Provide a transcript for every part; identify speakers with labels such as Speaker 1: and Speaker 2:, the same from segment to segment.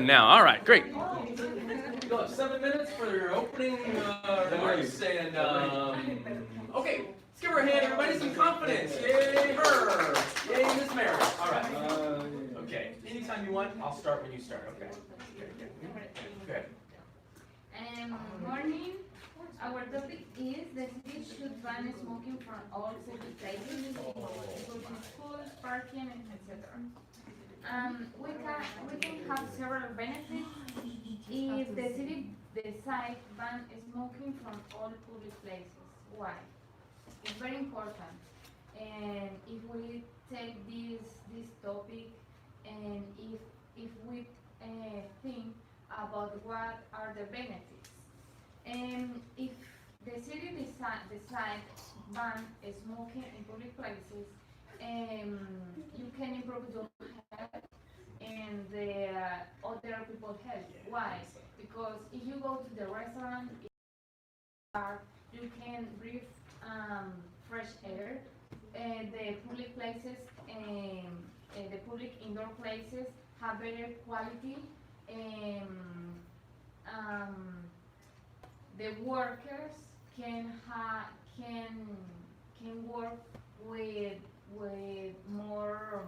Speaker 1: Now, all right, great. You'll have 7 minutes for your opening remarks, and okay, let's give her a hand, everybody, some confidence. Yay, her. Yay, Miss Mary. All right. Okay. Anytime you want, I'll start when you start. Okay. Good.
Speaker 2: Morning. Our topic is the city should ban smoking from all public places, including schools, parking, etc. We can have several benefits if the city decides ban smoking from all public places. Why? It's very important. And if we take this topic, and if we think about what are the benefits, and if the city decide ban smoking in public places, you can improve your health and the other people's health. Why? Because if you go to the restaurant, you can breathe fresh air. The public places, the public indoor places have better quality. Um, um, the workers can can work with more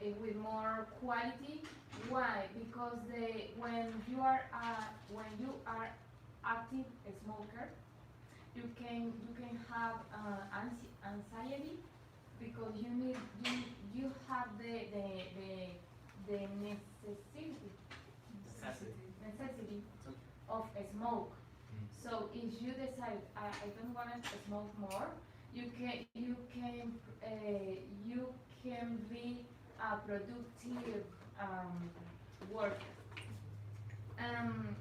Speaker 2: with more quality. Why? Because when you are active smoker, you can have anxiety because you have the necessity of smoke. So if you decide I don't want to smoke more, you can be a productive worker. Um,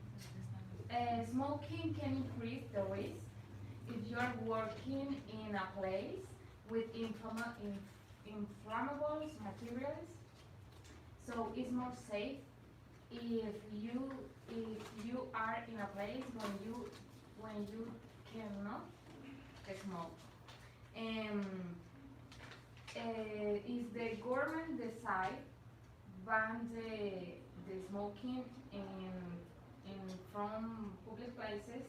Speaker 2: Smoking can increase the risk if you're working in a place with inflammable materials. So it's more safe if you are in a place when you cannot smoke. Um, if the government decide ban the smoking in from public places,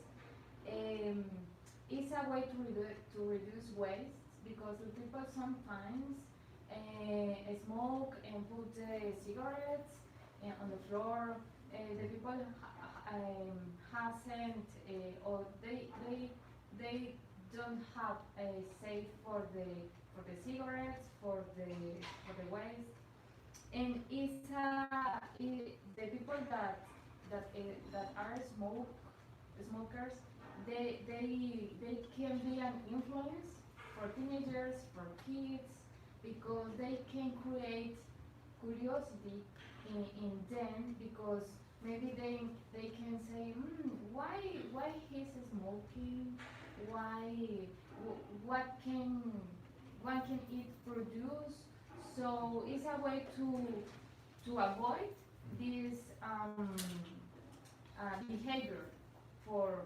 Speaker 2: um, it's a way to reduce waste because the people sometimes smoke and put cigarettes on the floor. The people hasn't or they don't have a safe for the cigarettes for the waste, and the people that are smokers, they can be an influence for teenagers, for kids, because they can create curiosity in them, because maybe they can say, why he's smoking, why what can it produce. So it's a way to avoid this behavior for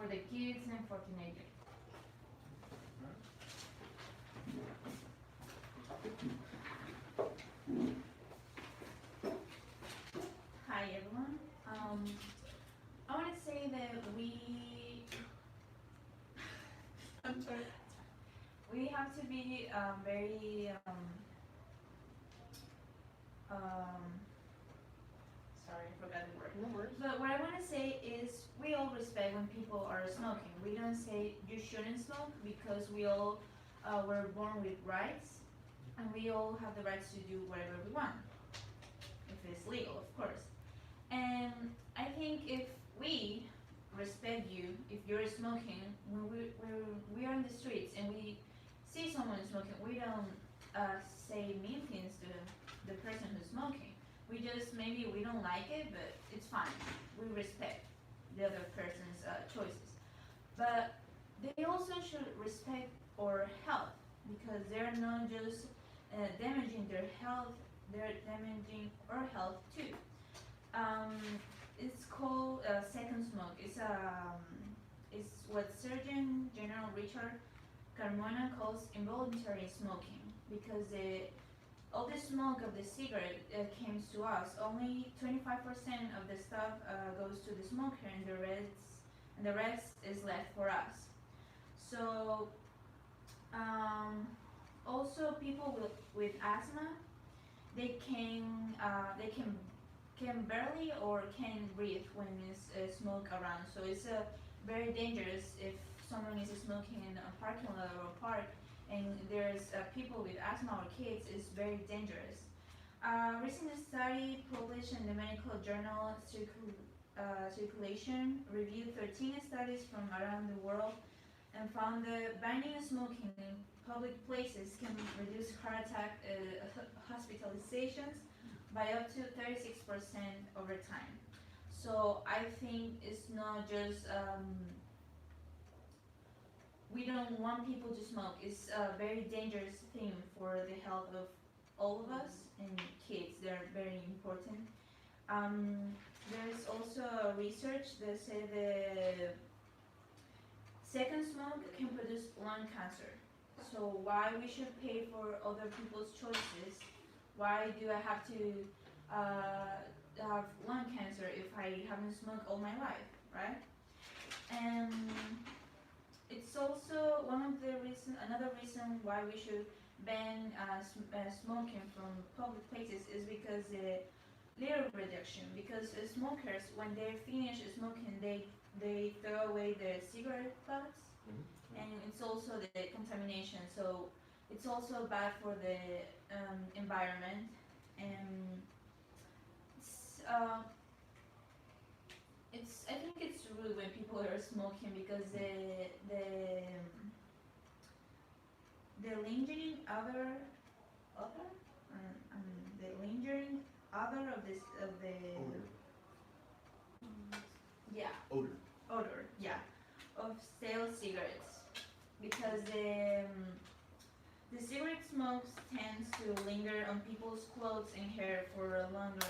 Speaker 2: the kids and for teenagers.
Speaker 3: Hi everyone. I want to say that I'm sorry. We have to be very um, sorry, I forgot the word.
Speaker 1: No worries.
Speaker 3: But what I want to say is we all respect when people are smoking. We don't say you shouldn't smoke because we all were born with rights, and we all have the rights to do whatever we want, if it's legal, of course. And I think if we respect you, if you're smoking, when we are in the streets and we see someone smoking, we don't say mean things to the person who's smoking. We just, maybe we don't like it, but it's fine. We respect the other person's choices. But they also should respect our health, because they're not just damaging their health, they're damaging our health too. Um, it's called second smoke. It's what Surgeon General Richard Carmona calls involuntary smoking, because all the smoke of the cigarette comes to us. Only 25% of the stuff goes to the smoker, and the rest is left for us. So also people with asthma, they can barely or can breathe when there's smoke around. So it's very dangerous if someone is smoking in a parking lot or a park, and there's people with asthma or kids. It's very dangerous. Recent study published in the medical journal Circulation reviewed 13 studies from around the world and found that banning smoking in public places can reduce heart attack hospitalizations by up to 36% over time. So I think it's not just we don't want people to smoke. It's a very dangerous thing for the health of all of us, and kids, they're very important. There's also research that say the second smoke can produce lung cancer. So why we should pay for other people's choices? Why do I have to have lung cancer if I haven't smoked all my life, right? And it's also another reason why we should ban smoking from public places is because the litter reduction. Because smokers, when they finish smoking, they throw away the cigarette butts, and it's also the contamination. So it's also bad for the environment, and I think it's rude when people are smoking because the lingering the lingering odor of the yeah odor of stale cigarettes, because the cigarette smokes tends to linger on people's clothes and hair for a longer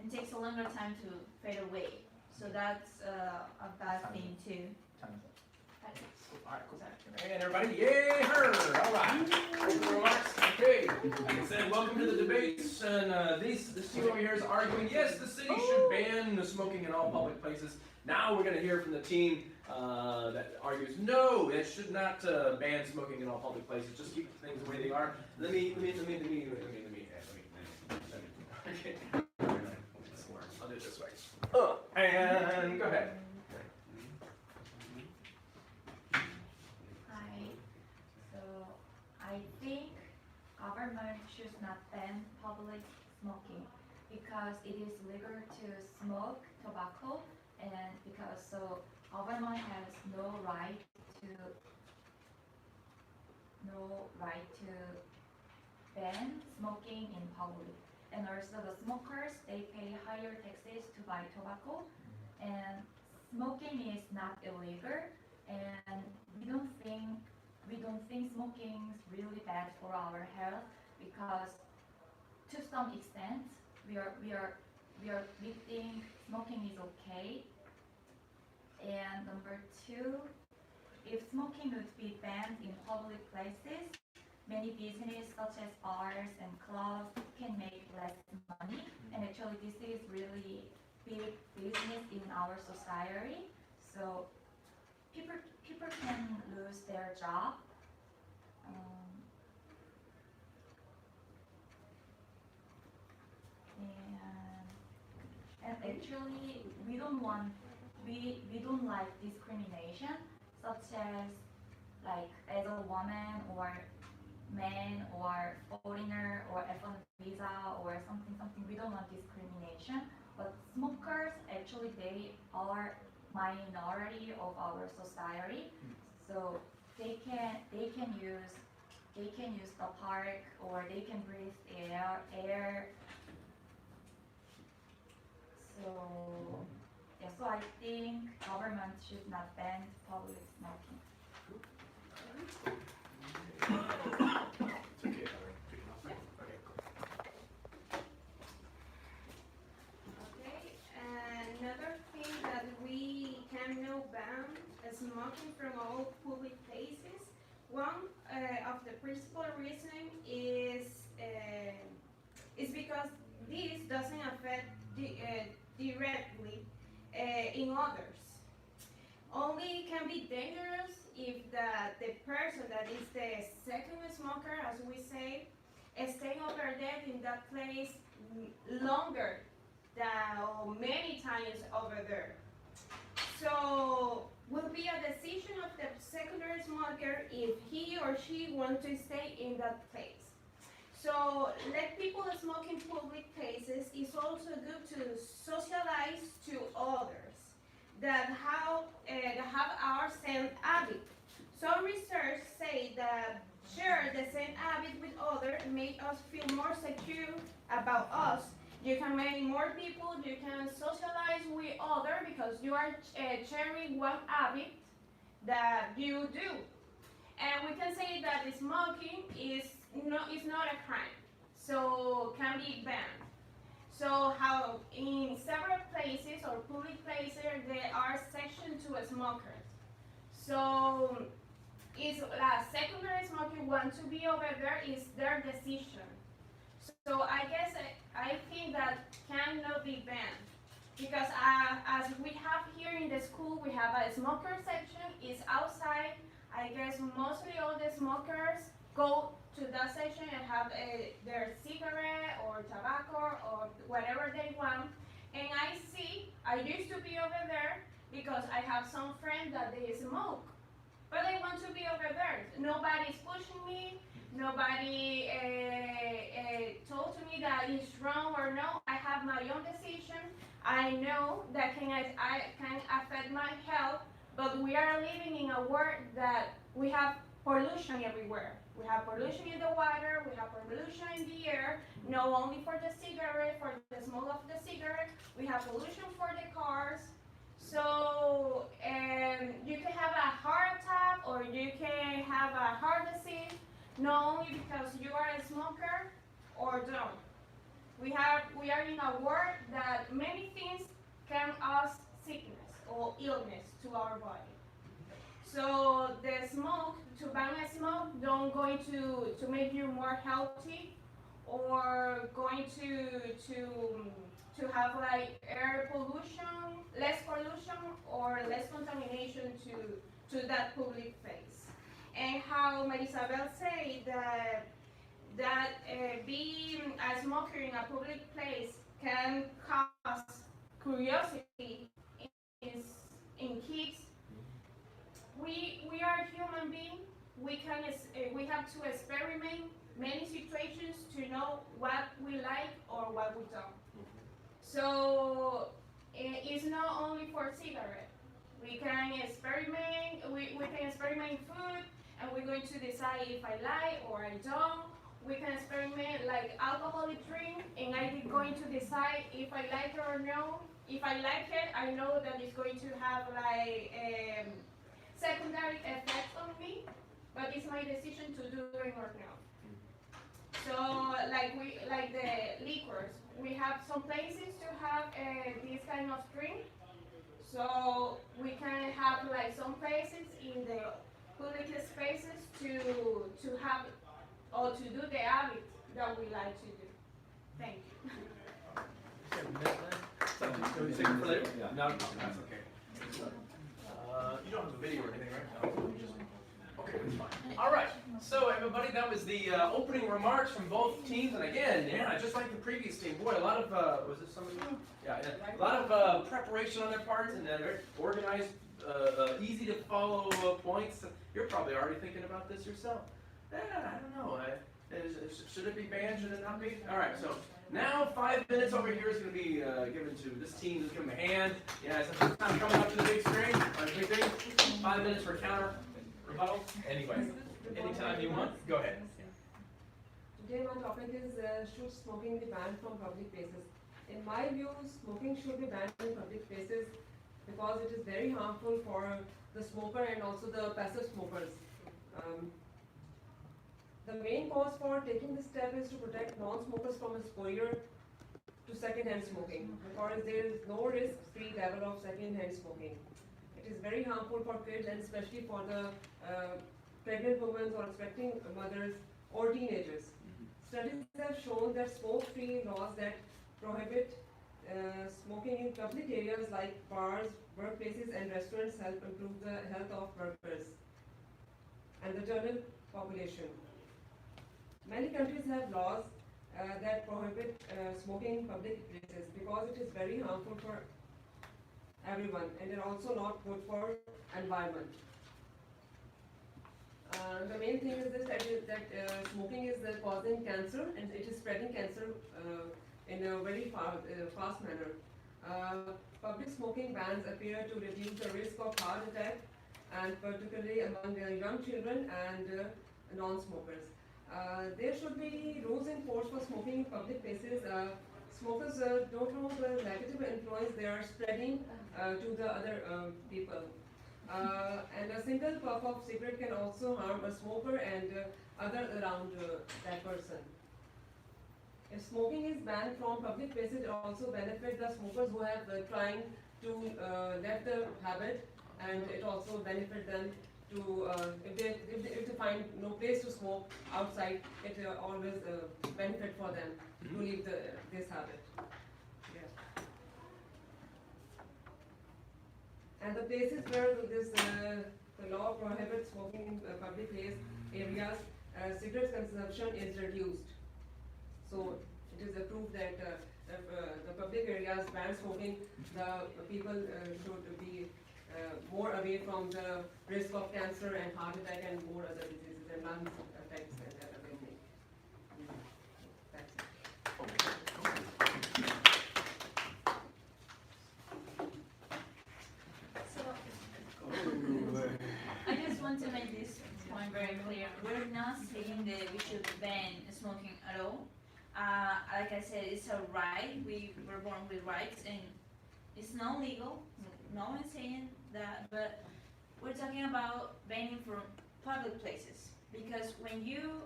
Speaker 3: and takes a longer time to fade away. So that's a bad thing too.
Speaker 1: Time's up. Alright, cool. And everybody, yay, her! Alright. Open remarks. Okay. Like I said, welcome to the debates. And this team over here is arguing, yes, the city should ban the smoking in all public places. Now we're going to hear from the team that argues, no, it should not ban smoking in all public places. Just keep things the way they are. Let me. Okay. I'll do it this way. And go ahead.
Speaker 4: I think government should not ban public smoking because it is legal to smoke tobacco, and because so government has no right to ban smoking in public. And also the smokers, they pay higher taxes to buy tobacco, and smoking is not illegal, and we don't think smoking is really bad for our health, because to some extent we think smoking is okay. And number two, if smoking would be banned in public places, many businesses such as bars and clubs can make less money, and actually this is really big business in our society. So people can lose their job. And actually we don't like discrimination, such as like as a woman or man or foreigner or F1 visa or something. We don't want discrimination. But smokers, actually they are minority of our society, so they can use the park, or they can breathe air. So I think government should not ban public smoking.
Speaker 1: It's okay.
Speaker 5: Okay, another thing that we can now ban smoking from all public places. One of the principal reasons is because this doesn't affect directly in others. Only can be dangerous if the person that is the second smoker, as we say, stay over there in that place longer than or many times over there. So will be a decision of the secondary smoker if he or she wants to stay in that place. So let people smoke in public places is also good to socialize to others that have our same habit. Some research say that share the same habit with others make us feel more secure about us. You can meet more people, you can socialize with others because you are sharing one habit that you do. And we can say that smoking is not a crime, so can be banned. So how in several places or public places there are sections to smokers. So if a secondary smoker want to be over there, is their decision. So I think that cannot be banned because as we have here in the school, we have a smoker section. It's outside. I guess mostly all the smokers go to that section and have their cigarette or tobacco or whatever they want. And I used to be over there because I have some friends that they smoke, but I want to be over there. Nobody's pushing me. Nobody told to me that it's wrong or no. I have my own decision. I know that I can affect my health, but we are living in a world that we have pollution everywhere. We have pollution in the water, we have pollution in the air, not only for the cigarette, for the smoke of the cigarette, we have pollution for the cars. So you can have a heart attack or you can have a heart disease, not only because you are a smoker or don't. We are in a world that many things can cause sickness or illness to our body. So the smoke, to ban a smoke, don't going to make you more healthy or going to have like air pollution, less pollution or less contamination to that public place. And how Marisabel said that being a smoker in a public place can cause curiosity in kids. We are human beings. We have to experiment many situations to know what we like or what we don't. So it's not only for cigarette. We can experiment. We can experiment food, and we're going to decide if I like or I don't. We can experiment like alcoholic drink, and I'm going to decide if I like it or no. If I like it, I know that it's going to have like secondary effects on me, but it's my decision to do it or not. So like the liquors, we have some places to have this kind of drink. So we can have like some places in the public spaces to have or to do the habit that we like to do. Thank you.
Speaker 1: Something to for later?
Speaker 6: Yeah.
Speaker 1: No, that's okay. You don't have a video or anything, right? No. Okay, that's fine. All right. So everybody, that was the opening remarks from both teams, and again, yeah, just like the previous team, boy, a lot of was this somebody? Yeah, a lot of preparation on their parts, and very organized, easy to follow points. You're probably already thinking about this yourself. I don't know. Should it be banned? Should it not be? All right. So now 5 minutes over here is going to be given to this team. Just give them a hand. Yeah, it's the first time coming up to the big screen. On the big thing. 5 minutes for counter rebuttal. Anyway, anytime you want. Go ahead.
Speaker 7: Today my topic is should smoking be banned from public places. In my view, smoking should be banned in public places because it is very harmful for the smoker and also the passive smokers. The main cause for taking this step is to protect non-smokers from exposure to second-hand smoking because there is no risk-free level of second-hand smoking. It is very harmful for kids and especially for the pregnant women or expecting mothers or teenagers. studies have shown that smoke-free laws that prohibit smoking in public areas like bars, workplaces, and restaurants help improve the health of workers and the general population. Many countries have laws that prohibit smoking in public places because it is very harmful for everyone and it is also not good for environment. The main thing is this that smoking is causing cancer and it is spreading cancer in a very fast manner. Public smoking bans appear to reduce the risk of heart attack and particularly among young children and non-smokers. There should be rules enforced for smoking in public places. Smokers don't know the negative influence they are spreading to the other people. And a single puff of cigarette can also harm a smoker and others around that person. If smoking is banned from public places, it also benefits the smokers who have trying to let the habit, and it also benefits them to if they find no place to smoke outside, it always benefit for them to leave this habit. Yeah. And the places where this the law prohibits smoking in public place areas, cigarette consumption is reduced. So it is a proof that if the public areas ban smoking, the people should be more away from the risk of cancer and heart attack and more other diseases and lung attacks and other things. That's it.
Speaker 3: So, I just want to make this point very clear. We're not saying that we should ban smoking at all. Like I said, it's a right. We were born with rights, and it's not legal. No one's saying that, but we're talking about banning from public places. Because when you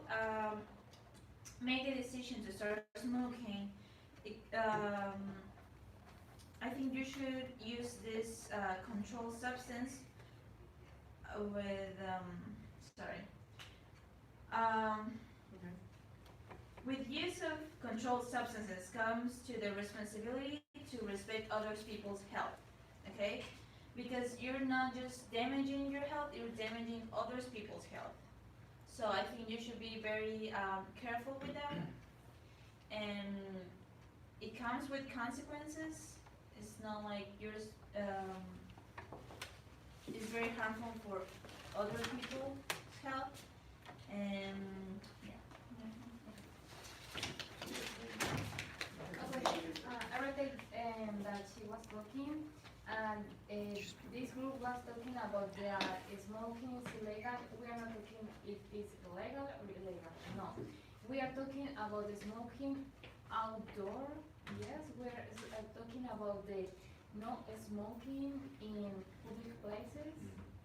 Speaker 3: make a decision to start smoking, I think you should use this controlled substance with, with use of controlled substances comes to the responsibility to respect other people's health, okay? Because you're not just damaging your health, you're damaging other people's health. So I think you should be very careful with that. And it comes with consequences. It's not like yours, it's very harmful for other people's health. And yeah.
Speaker 2: Okay, I read that she was talking, and this group was talking about that smoking is illegal. We are not talking if it's illegal or illegal. No, we are talking about the smoking outdoor. Yes, we are talking about the no smoking in public places.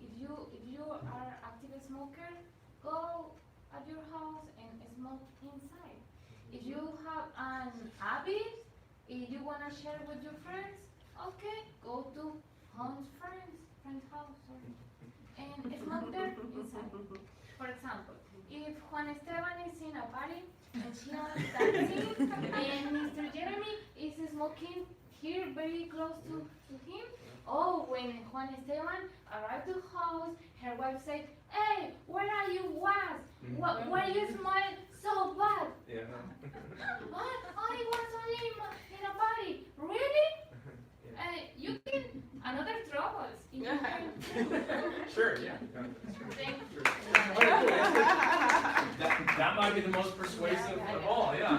Speaker 2: If you are active smoker, go at your house and smoke inside. If you have an habit, if you wanna share with your friends, okay, go to friend's house, sorry, and smoke there inside. For example, if Juan Esteban is in a party and she is dancing, and Mr. Jeremy is smoking here very close to him, oh, when Juan Esteban arrived to house, her wife said, "Hey, where are you was? Why you smell so bad?"
Speaker 1: Yeah.
Speaker 2: What? I was only in a party. Really? You can another troubles. If you can.
Speaker 1: Sure, yeah.
Speaker 2: Thank you.
Speaker 1: That might be the most persuasive of all, yeah.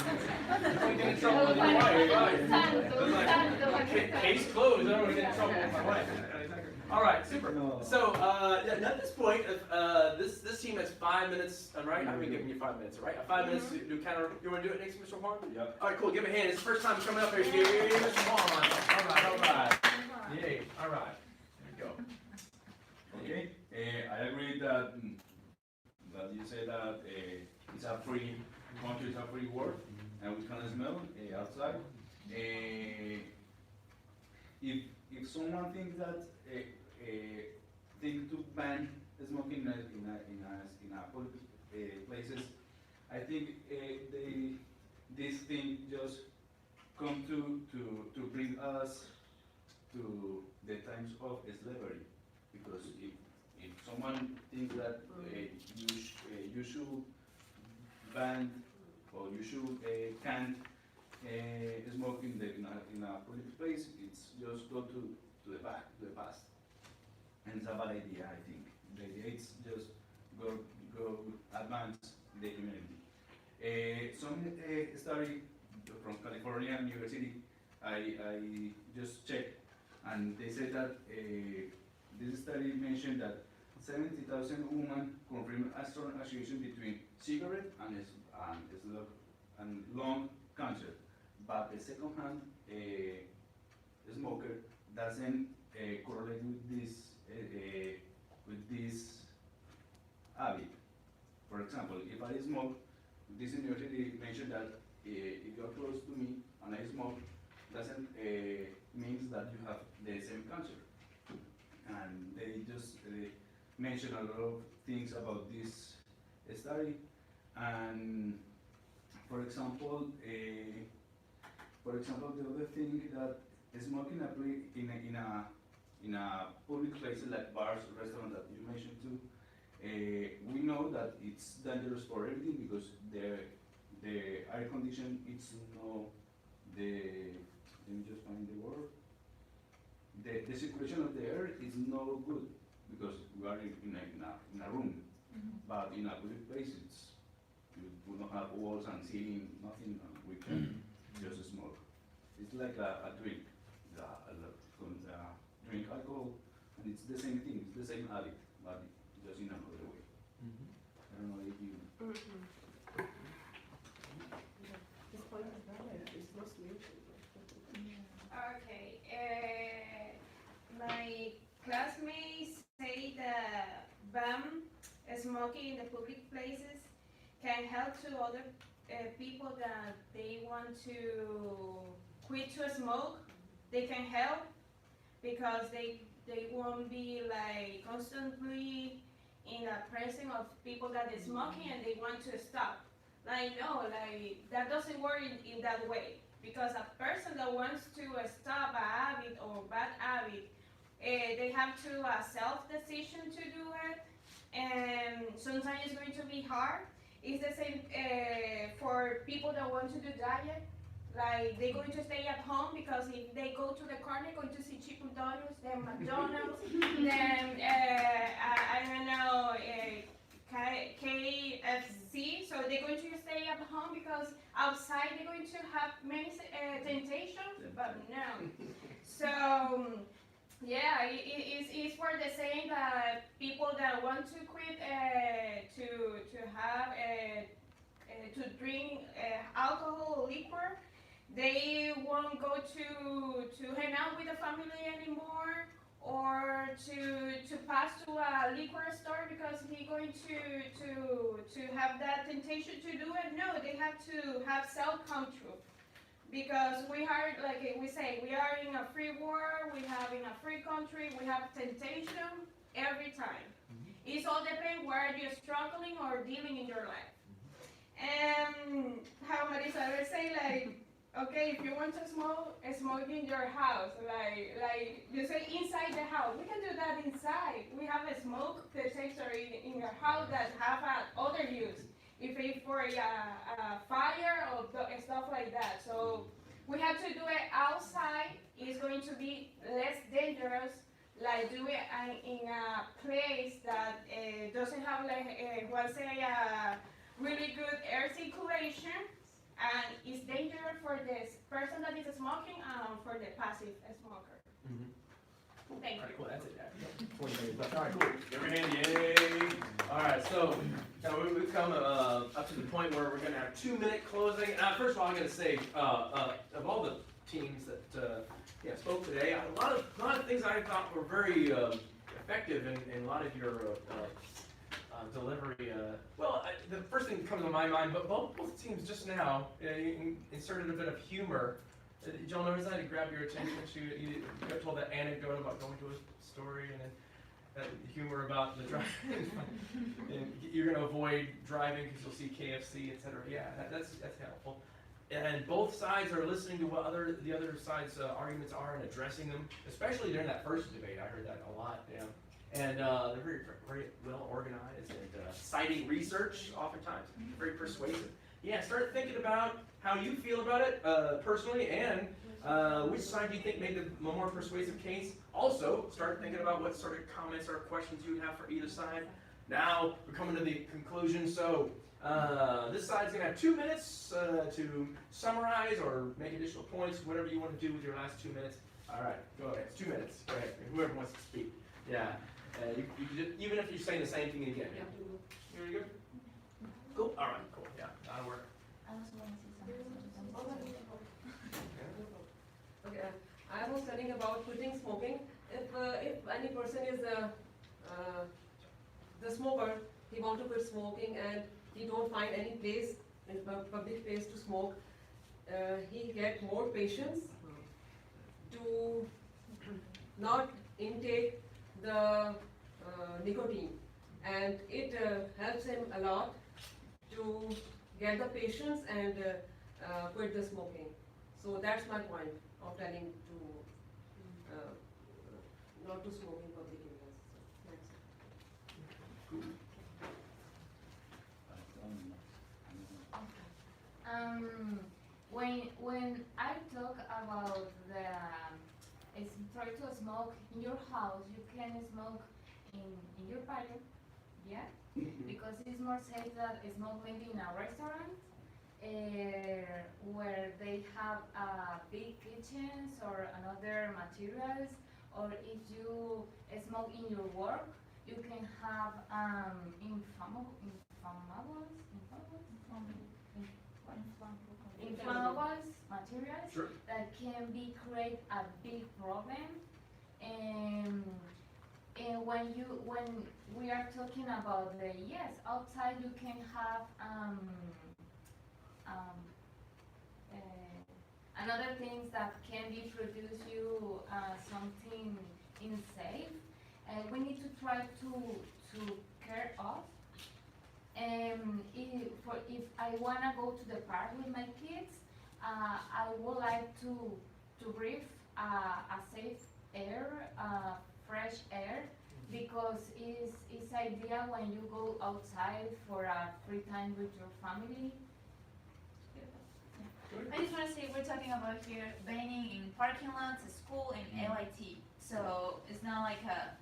Speaker 1: Don't get in trouble with your wife, right? It's like, case closed, I don't want to get in trouble with my wife. All right, super. So, at this point, this team has 5 minutes, right? I've been giving you 5 minutes, right? 5 minutes to do kind of, you want to do it next, Mr. Juan?
Speaker 6: Yep.
Speaker 1: All right, cool, give a hand. It's the first time coming up here. Yay, Mr. Juan. All right. Yay, all right. There you go.
Speaker 6: Okay, I agree that you say that it's a free country, it's a free world, and we can smell outside. If someone thinks that think to ban smoking in a public places, I think this thing just come to bring us to the times of slavery, because if someone thinks that you should ban or you should can't smoke in a public place, it's just go to the past, and it's a bad idea. I think the idea is just go advance the community. Some study from California and New York City, I just checked, and they said that this study mentioned that 70,000 women confirm a strong association between cigarette and lung cancer, but the second-hand smoker doesn't correlate with this habit. For example, if I smoke, this university mentioned that if you're close to me and I smoke, doesn't means that you have the same cancer. And they just mention a lot of things about this study. And for example, the other thing that smoking in a public places like bars, restaurants that you mentioned too, we know that it's dangerous for everything, because the air condition, it's no, let me just find the word. The circulation of the air is no good, because we are in a room, but in a public place, we don't have walls and ceiling, nothing, we can just smoke. It's like a drink, drink alcohol, and it's the same thing, it's the same habit, but just in another way. I don't know if you.
Speaker 7: This point is valid, it's no solution.
Speaker 5: Okay, my classmates say that smoking in the public places can help to other people that they want to quit to smoke. They can help because they won't be like constantly in the presence of people that is smoking and they want to stop. Like no, like that doesn't work in that way, because a person that wants to stop a habit or bad habit, they have to self-decision to do it, and sometimes it's going to be hard. It's the same for people that want to do diet. Like they're going to stay at home because if they go to the corner, they're going to see chicken donuts, then McDonald's, then I don't know, KFC. So they're going to stay at home because outside they're going to have many temptations, but no. So yeah, it's for the same that people that want to quit to have to drink alcohol or liquor, they won't go to hang out with the family anymore, or to pass to a liquor store because he's going to have that temptation to do it. No, they have to have self-control, because we are, like we say, we are in a free world, we have in a free country, we have temptation every time. It all depends where you're struggling or dealing in your life. And how Marisa would say, like, okay, if you want to smoke in your house, like you say inside the house, we can do that inside. We have a smoke detector in your house that have other use. If it's for a fire or stuff like that. So we have to do it outside. It's going to be less dangerous, like do it in a place that doesn't have really good air circulation, and it's dangerous for this person that is smoking and for the passive smoker. Thank you.
Speaker 1: All right, cool, that's it. Yeah. 20 minutes left. All right, cool. Give her a hand, yay! All right, so now we've come up to the point where we're going to have 2-minute closing. First of all, I'm going to say, of all the teams that spoke today, a lot of things I thought were very effective in a lot of your delivery. The first thing that comes to my mind, but both teams just now inserted a bit of humor. Did y'all notice that? It grabbed your attention. You got told that anecdote about going to a story, and then humor about the driving. And you're gonna avoid driving because you'll see KFC, etc. Yeah, that's helpful. And both sides are listening to what the other side's arguments are and addressing them, especially during that first debate. I heard that a lot, yeah. And they're very well organized and citing research oftentimes, very persuasive. Yeah, start thinking about how you feel about it personally, and which side do you think made the more persuasive case. Also, start thinking about what sort of comments or questions you would have for either side. Now, we're coming to the conclusion, so this side's going to have 2 minutes to summarize or make additional points, whatever you want to do with your last 2 minutes. All right, go ahead. It's 2 minutes. Go ahead. Whoever wants to speak. Yeah. You can just, even if you're saying the same thing again.
Speaker 7: Yeah.
Speaker 1: You good? Cool. All right. Cool. Yeah. That'll work.
Speaker 4: I also want to say something.
Speaker 7: Okay, I was telling about quitting smoking. If any person is the smoker, he want to quit smoking and he don't find any place in public place to smoke, he get more patience to not intake the nicotine, and it helps him a lot to get the patience and quit the smoking. So that's my point of telling to not to smoke in public areas. So that's it.
Speaker 2: When I talk about the try to smoke in your house, you can smoke in your patio, yeah, because it's more safe than smoke maybe in a restaurant where they have big kitchens or another materials, or if you smoke in your work, you can have inflammable materials
Speaker 1: Sure.
Speaker 2: that can be create a big problem. And when we are talking about the yes, outside you can have another things that can be produce you something unsafe, and we need to try to care of. If I wanna go to the park with my kids, I would like to breathe a safe air, fresh air, because it's ideal when you go outside for a free time with your family.
Speaker 3: I just want to say we're talking about here banning in parking lots, at school, and LIT. So it's not like a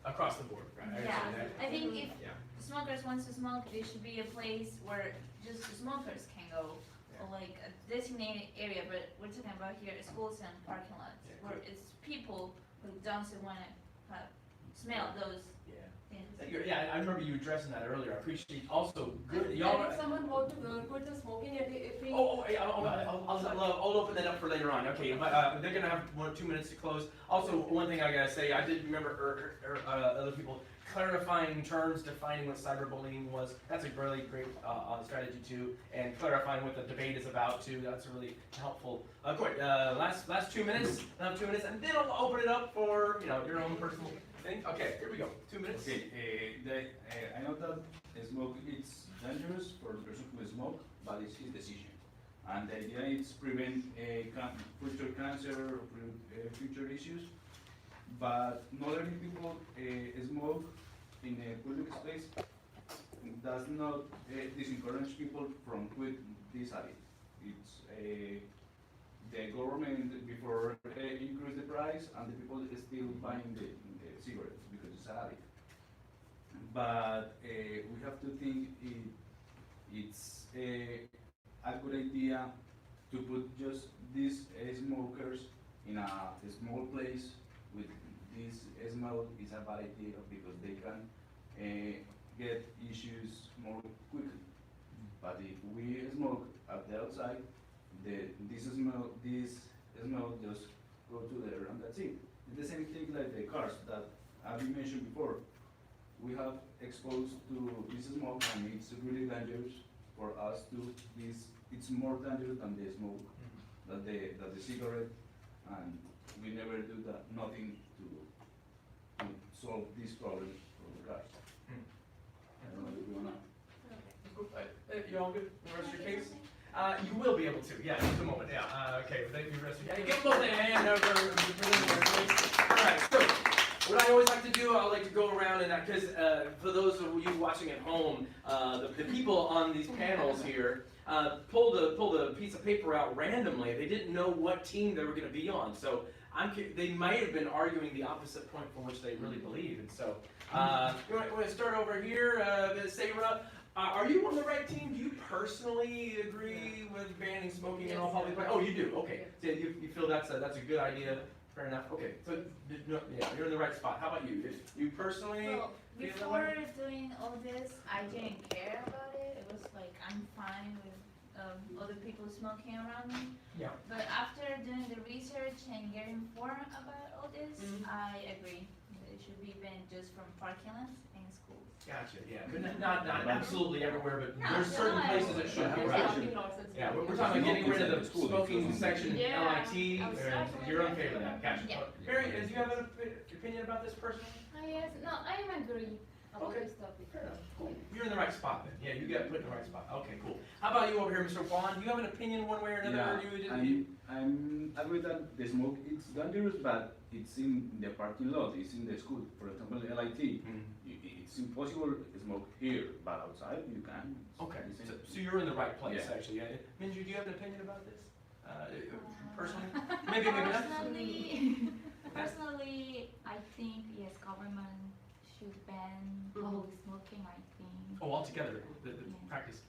Speaker 1: Across the board, right?
Speaker 3: yeah.
Speaker 1: understand that.
Speaker 3: I think if
Speaker 1: Yeah.
Speaker 3: smokers wants to smoke, there should be a place where just smokers can go, or like a designated area. But we're talking about here schools and parking lots,
Speaker 1: Yeah,
Speaker 3: where it's people who don't want to smell those
Speaker 1: Yeah.
Speaker 3: things.
Speaker 1: Yeah, I remember you addressing that earlier. I appreciate also good.
Speaker 7: And
Speaker 1: Y'all.
Speaker 7: if someone want to quit the smoking, and if he
Speaker 1: Yeah, I'll open that up for later on. Okay, but they're gonna have 2 minutes to close. Also, one thing I gotta say, I did remember other people clarifying terms, defining what cyberbullying was. That's a really great strategy too, and clarifying what the debate is about too. That's really helpful. Quick, last 2 minutes. Another 2 minutes, and then I'll open it up for your own personal thing. Okay, here we go. 2 minutes.
Speaker 6: Okay, I know that smoke it's dangerous for the person who smoke, but it's his decision. And the idea is prevent future cancer, future issues. But not every people smoke in a public space. Does not discourage people from quit this habit. It's the government before increase the price, and the people is still buying the cigarettes because it's a habit. But we have to think it's a good idea to put just these smokers in a small place with this smell. Is a bad idea because they can get issues more quickly. But if we smoke at the outside, this smell just go to there and that's it. It's the same thing like the cars that I've mentioned before. We have exposed to this smoke and it's really dangerous for us to this. It's more dangerous than the smoke, than the cigarette, and we never do that. Nothing to solve this problem for the cars. I don't know if you wanna.
Speaker 1: You all good? The rest of your case? You will be able to, yeah, just a moment, yeah, okay, thank you, rest of you. Hey, give them both a hand over the preliminary, please. Alright, so, what I always like to do, I like to go around and, because, for those of you watching at home, the people on these panels here, pulled a piece of paper out randomly, they didn't know what team they were gonna be on, so, they might have been arguing the opposite point for which they really believe, and so, you want to start over here, Sarah? Are you on the right team? Do you personally agree with banning smoking in all public places? Oh, you do, okay. So you feel that's a good idea, fair enough, okay. So, yeah, you're in the right spot. How about you? You personally?
Speaker 3: Well,
Speaker 1: feel that
Speaker 3: before
Speaker 1: way?
Speaker 3: doing all this, I didn't care about it. It was like, I'm fine with other people smoking around me.
Speaker 1: Yeah.
Speaker 3: But after doing the research and getting informed about all this,
Speaker 1: Mhm.
Speaker 3: I agree. It should be banned just from parking lots and schools.
Speaker 1: Gotcha, yeah, but not absolutely everywhere, but
Speaker 3: No,
Speaker 1: there's certain
Speaker 3: no,
Speaker 1: places that should be,
Speaker 7: There's
Speaker 1: right?
Speaker 7: parking lots and
Speaker 1: Yeah,
Speaker 7: stuff.
Speaker 1: we're talking about getting rid of the
Speaker 6: School,
Speaker 1: smoking
Speaker 6: because-
Speaker 1: section
Speaker 5: Yeah,
Speaker 1: LIT,
Speaker 5: outside.
Speaker 1: you're in favor of that, gotcha.
Speaker 3: Yeah.
Speaker 1: Mary, do you have an opinion about this personally?
Speaker 2: Yes, no, I agree about
Speaker 1: Okay.
Speaker 2: this topic.
Speaker 1: Fair enough, cool. You're in the right spot then, yeah, you got put in the right spot, okay, cool. How about you over here, Mr. Juan, do you have an opinion one way or another, or you?
Speaker 6: I'm agree that the smoke it's dangerous, but it's in the parking lot, it's in the school. For example, LIT, it's impossible to smoke here, but outside you can.
Speaker 1: Okay,
Speaker 6: It's the same.
Speaker 1: so you're in the right place,
Speaker 6: Yeah.
Speaker 1: actually, yeah. Minju, do you have an opinion about this? Personally? Maybe not?
Speaker 4: Personally, I think yes, government should ban public smoking. I think.
Speaker 1: Oh, altogether, the
Speaker 4: Yeah.
Speaker 1: practice.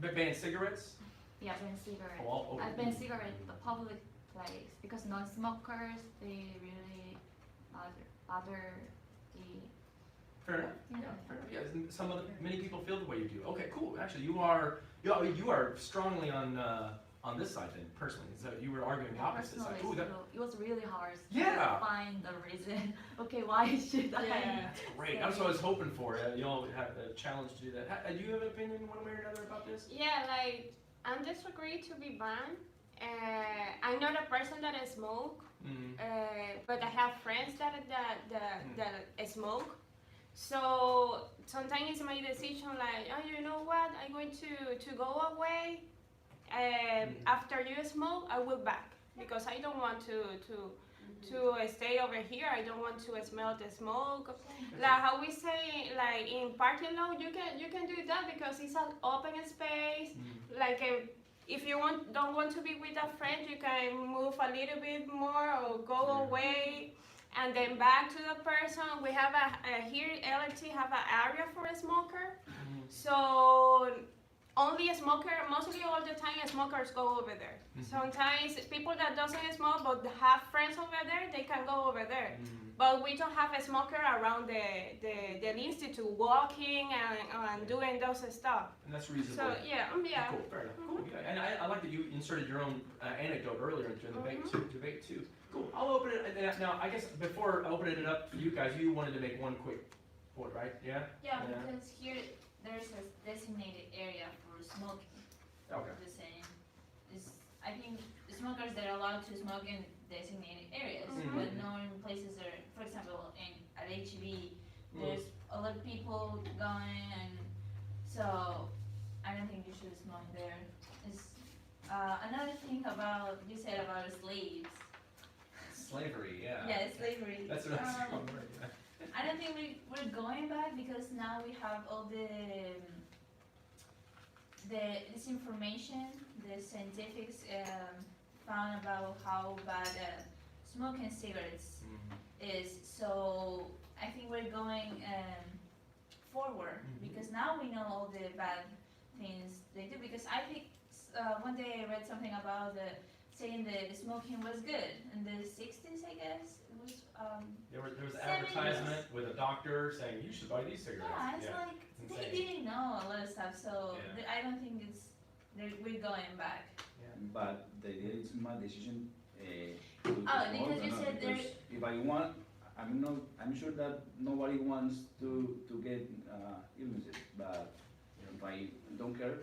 Speaker 1: Ban cigarettes?
Speaker 4: Yeah, ban cigarette.
Speaker 1: Oh, all over.
Speaker 4: I ban cigarette the public place because non-smokers they really bother the.
Speaker 1: Fair enough.
Speaker 4: Yeah.
Speaker 1: Fair enough. Yeah, many people feel the way you do. Okay, cool. Actually, you are strongly on this side then, personally. So you were arguing the opposite side. Ooh, that,
Speaker 4: It was really hard
Speaker 1: Yeah.
Speaker 4: to find the reason. Okay, why should I?
Speaker 5: Yeah.
Speaker 1: that's great. That's what I was hoping for. You all have a challenge to do that. Do you have an opinion one way or another about this?
Speaker 5: Yeah, like, I'm disagree to be banned. I'm not a person that I smoke,
Speaker 1: Mm.
Speaker 5: but I have friends that smoke. So sometimes it's my decision, like, oh, you know what? I'm going to go away. After you smoke, I will back because I don't want to stay over here. I don't want to smell the smoke. Like how we say, like in parking lot, you can do that because it's an open space.
Speaker 1: Mm.
Speaker 5: Like if you don't want to be with a friend, you can move a little bit more or go away. And then back to the person. We have here LRT have an area for a smoker.
Speaker 1: Mm.
Speaker 5: So only a smoker, mostly all the time smokers go over there.
Speaker 1: Mhm.
Speaker 5: Sometimes people that doesn't smoke but have friends over there, they can go over there.
Speaker 1: Mm.
Speaker 5: But we don't have a smoker around the institute walking and doing those stuff.
Speaker 1: And that's
Speaker 5: So
Speaker 1: reasonable.
Speaker 5: yeah, yeah.
Speaker 1: Cool, fair enough. Cool. Yeah, and I like that you inserted your own anecdote earlier into the debate too. Cool. I'll open it now. I guess before opening it up for you guys, you wanted to make one quick point, right? Yeah.
Speaker 3: Yeah,
Speaker 1: Yeah.
Speaker 3: because here there's a designated area for smoking.
Speaker 1: Okay.
Speaker 3: The same. I think the smokers they're allowed to smoke in designated areas,
Speaker 1: Mhm.
Speaker 3: but not in places that, for example, at HEB, there's a lot of people going, and so I don't think you should smoke there. It's, another thing about you said about slaves.
Speaker 1: Slavery. Yeah.
Speaker 3: Yeah, slavery.
Speaker 1: That's what I
Speaker 3: Um,
Speaker 1: was yeah.
Speaker 3: I don't think we're going back because now we have all this information, the scientifics found about how bad smoking cigarettes
Speaker 1: Mm.
Speaker 3: is. So I think we're going forward
Speaker 1: Mhm.
Speaker 3: because now we know all the bad things they do. Because I think one day I read something about saying that smoking was good in the 60s, I guess. It was.
Speaker 1: There was an
Speaker 3: 70s.
Speaker 1: advertisement with a doctor saying you should buy these cigarettes.
Speaker 3: Yeah, it's like
Speaker 1: it's
Speaker 3: they
Speaker 1: insane.
Speaker 3: didn't know a lot of stuff, so
Speaker 1: Yeah.
Speaker 3: I don't think we're going back.
Speaker 6: But the idea is my decision. To
Speaker 3: Oh,
Speaker 6: smoke
Speaker 3: because
Speaker 6: or
Speaker 3: you
Speaker 6: not,
Speaker 3: said there-
Speaker 6: because if I want, I'm sure that nobody wants to get illnesses, but if I don't care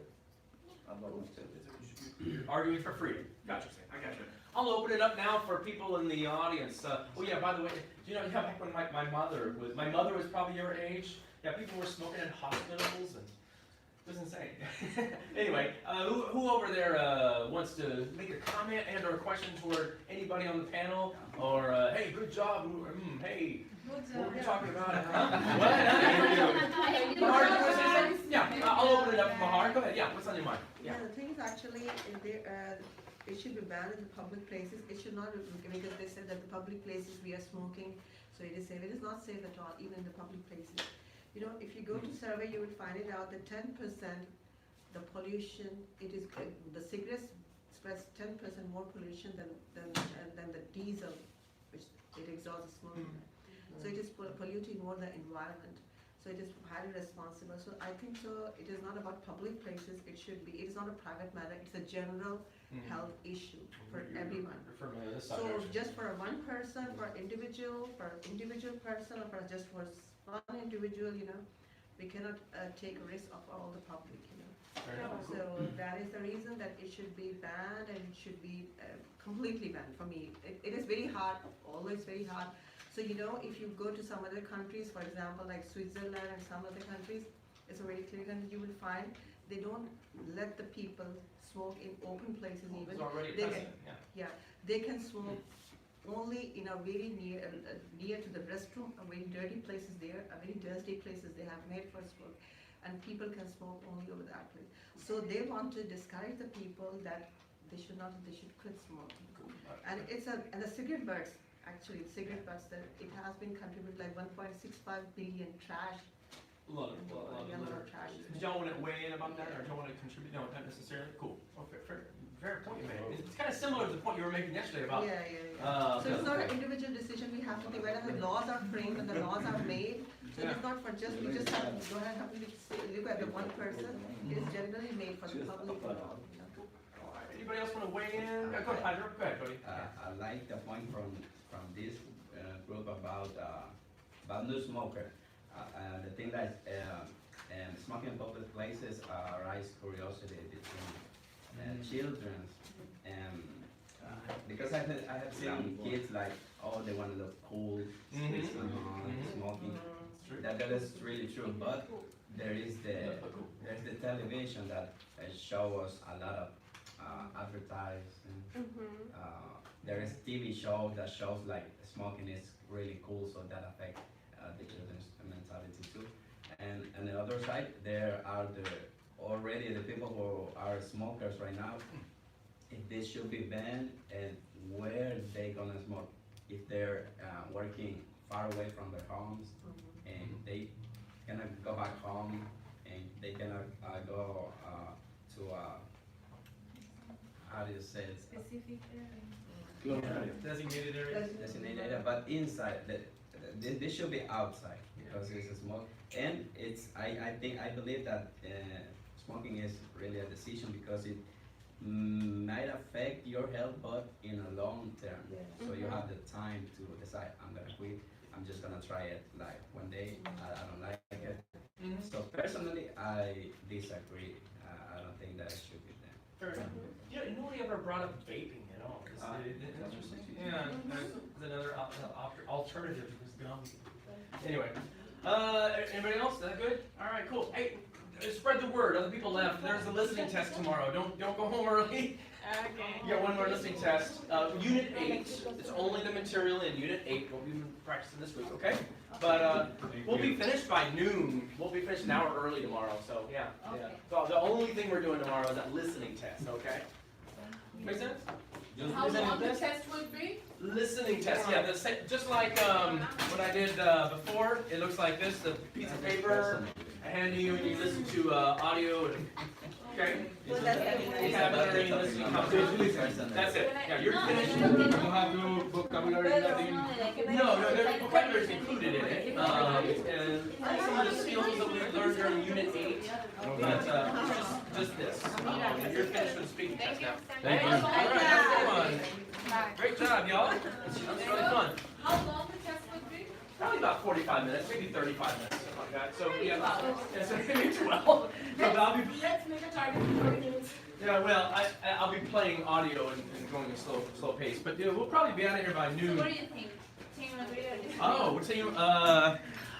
Speaker 6: about myself.
Speaker 1: You're arguing for freedom. Gotcha. I gotcha. I'll open it up now for people in the audience. Oh yeah, by the way, do you know, yeah, back when my mother was probably your age, yeah, people were smoking in hospitals and it was insane. Anyway, who over there wants to make a comment and or question toward anybody on the panel? Or, hey, good job, hey, what were we talking about? What? Mahar, do you want to say something? Yeah, I'll open it up for Mahar. Go ahead, yeah, what's on your mind?
Speaker 8: Yeah, the thing is actually, it should be banned in the public places. It should not, because they said that the public places we are smoking, so it is safe. It is not safe at all, even in the public places. You know, if you go to survey, you will find it out that 10%, the pollution, it is, the cigarettes spreads 10% more pollution than the diesel, which it exhausts smoke. So it is polluting more the environment. So it is highly responsible. So I think so. It is not about public places. It should be. It is not a private matter. It's a general health issue for everyone.
Speaker 1: You're familiar with this
Speaker 8: So
Speaker 1: subject.
Speaker 8: just for one person, for individual person, or for just for one individual, you know, we cannot take a risk of all the public, you know.
Speaker 1: Fair enough.
Speaker 8: So that is the reason that it should be banned, and it should be completely banned for me. It is very hard, always very hard. So you know, if you go to some other countries, for example, like Switzerland and some other countries, it's a very clear country, you will find they don't let the people smoke in open places even.
Speaker 1: It's already
Speaker 8: They
Speaker 1: precedent, yeah.
Speaker 8: Yeah, they can smoke only in a very near to the restroom, a very dirty places there, a very dusty places they have made for smoke, and people can smoke only over that place. So they want to discourage the people that they should quit smoking. And the cigarette butts, actually, cigarette butts, it has been contributed like 1.65 billion trash.
Speaker 1: A lot of litter.
Speaker 8: trash.
Speaker 1: Did y'all want to weigh in about that, or do y'all want to contribute? No, not necessarily. Cool. Oh, fair point you made. It's kind of similar to the point you were making yesterday about.
Speaker 8: Yeah. So it's not an individual decision. We have to think whether the laws are framed and the laws are made. So it's not for just we just have to go ahead and have to look at the one person. It is generally made for the public.
Speaker 1: Anybody else want to weigh in? Go ahead, Pedro. Go ahead, Cody.
Speaker 9: I like the point from this group about no smoker. The thing that smoking in public places raise curiosity between children, because I have seen kids like, oh, they want to look cool, smoking. That is really true, but there is the television that show us a lot of advertising. There is TV show that shows like smoking is really cool, so that affects the children's mentality too. And on the other side, there are already the people who are smokers right now. If they should be banned, and where they gonna smoke? If they're working far away from their homes, and they cannot go back home, and they cannot go to how do you say it?
Speaker 2: Specific
Speaker 1: Designated area.
Speaker 9: Designated area, but inside, they should be outside, because it's a smoke. And I believe that smoking is really a decision, because it might affect your health, but in a long term. So you have the time to decide, I'm gonna quit, I'm just gonna try it like one day, I don't like it. So personally, I disagree. I don't think that it should be there.
Speaker 1: Fair enough. Nobody ever brought up vaping at all. Interesting. Yeah, there's another alternative to gum. Anyway, anybody else? Is that good? All right, cool. Hey, spread the word. Other people left. There's a listening test tomorrow. Don't go home early.
Speaker 5: Okay.
Speaker 1: You got one more listening test. Unit 8. It's only the material in Unit 8. We'll be practicing this week, okay? But we'll be finished by noon. We'll be finished an hour early tomorrow. So yeah. So the only thing we're doing tomorrow is that listening test, okay? Make sense?
Speaker 10: How long the test would be?
Speaker 1: Listening test, yeah, just like what I did before. It looks like this, the piece of paper I hand to you, and you listen to audio, and, okay? Vocabulary, listening comprehension. That's it. Yeah, you're finished. You don't have no vocabulary, nothing. No, there's vocabulary is included in it. And some of the skills that we learned during Unit 8, but just this. You're finished with the speaking test now. Thank you. All right, have fun. Great job, y'all. That was really fun.
Speaker 10: How long the test would be?
Speaker 1: Probably about 45 minutes, maybe 35 minutes, something like that. So yeah, so maybe 12. So I'll be
Speaker 10: Let's make a target for 30 minutes.
Speaker 1: Yeah, well, I'll be playing audio and going at slow pace, but we'll probably be out of here by
Speaker 3: So
Speaker 1: noon.
Speaker 3: what do you think? Team agree or disagree?
Speaker 1: Oh, we're saying,